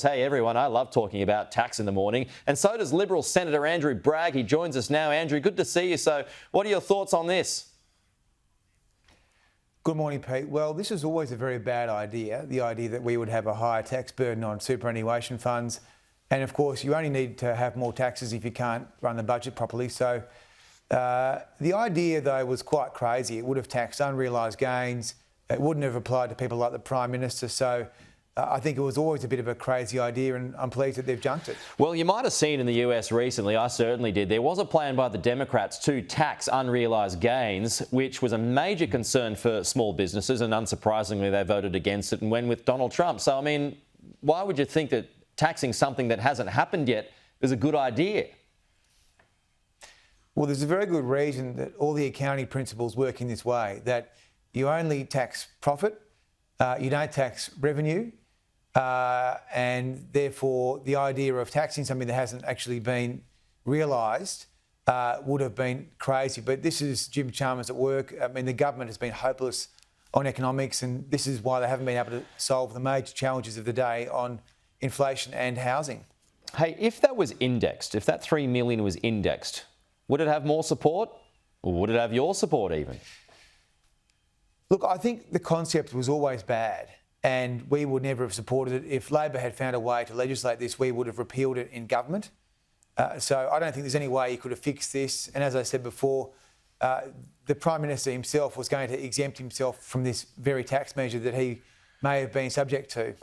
Hey everyone, I love talking about tax in the morning, and so does Liberal Senator Andrew Bragg. He joins us now. Andrew, good to see you. So what are your thoughts on this? Good morning, Pete. Well, this is always a very bad idea, the idea that we would have a higher tax burden on superannuation funds. And of course, you only need to have more taxes if you can't run the budget properly. So the idea, though, was quite crazy. It would have taxed unrealised gains. It wouldn't have applied to people like the Prime Minister. So I think it was always a bit of a crazy idea, and I'm pleased that they've junked it. Well, you might have seen in the US recently, I certainly did, there was a plan by the Democrats to tax unrealised gains, which was a major concern for small businesses, and unsurprisingly they voted against it and went with Donald Trump. So, I mean, why would you think that taxing something that hasn't happened yet is a good idea? Well, there's a very good reason that all the accounting principles work in this way, that you only tax profit, you don't tax revenue, and therefore the idea of taxing something that hasn't actually been realised would have been crazy. But this is Jim Chalmers at work. I mean, the government has been hopeless on economics, and this is why they haven't been able to solve the major challenges of the day on inflation and housing. Hey, if that was indexed, if that $3 million was indexed, would it have more support, or would it have your support even? Look, I think the concept was always bad, and we would never have supported it. If Labor had found a way to legislate this, we would have repealed it in government. So I don't think there's any way you could have fixed this. And as I said before, the Prime Minister himself was going to exempt himself from this very tax measure that he may have been subject to.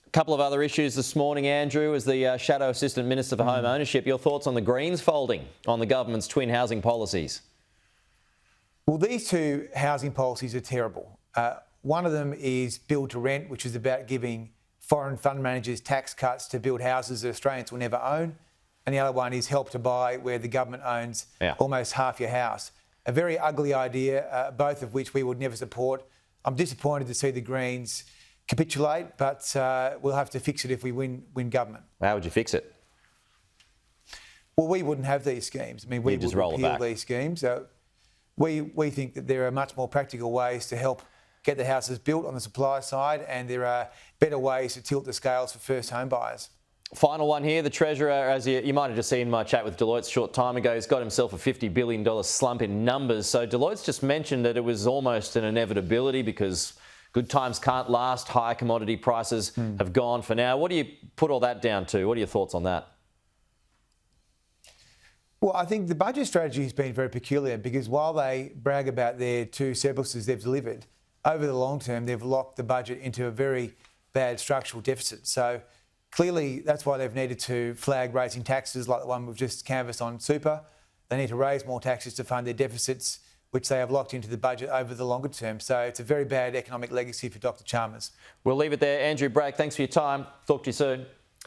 A couple of other issues this morning, Andrew, as the Shadow Assistant Minister for Home Ownership. Your thoughts on the Greens folding on the government's twin housing policies? Well, these two housing policies are terrible. One of them is build to rent, which is about giving foreign fund managers tax cuts to build houses that Australians will never own. And the other one is help to buy, where the government owns almost half your house. A very ugly idea, both of which we would never support. I'm disappointed to see the Greens capitulate, but we'll have to fix it if we win government. How would you fix it? Well, we wouldn't have these schemes. I mean, we would repeal these schemes. We think that there are much more practical ways to help get the houses built on the supply side, and there are better ways to tilt the scales for first home buyers. Final one here. The Treasurer, as you might have just seen my chat with Deloitte a short time ago, has got himself a $50 billion slump in numbers. So Deloitte's just mentioned that it was almost an inevitability because good times can't last. Higher commodity prices have gone for now. What do you put all that down to? What are your thoughts on that? Well, I think the budget strategy has been very peculiar because while they brag about their two surpluses they've delivered, over the long term, they've locked the budget into a very bad structural deficit. So clearly, that's why they've needed to flag raising taxes like the one we've just canvassed on super. They need to raise more taxes to fund their deficits, which they have locked into the budget over the longer term. So it's a very bad economic legacy for Dr. Chalmers. We'll leave it there. Andrew Bragg, thanks for your time. Talk to you soon.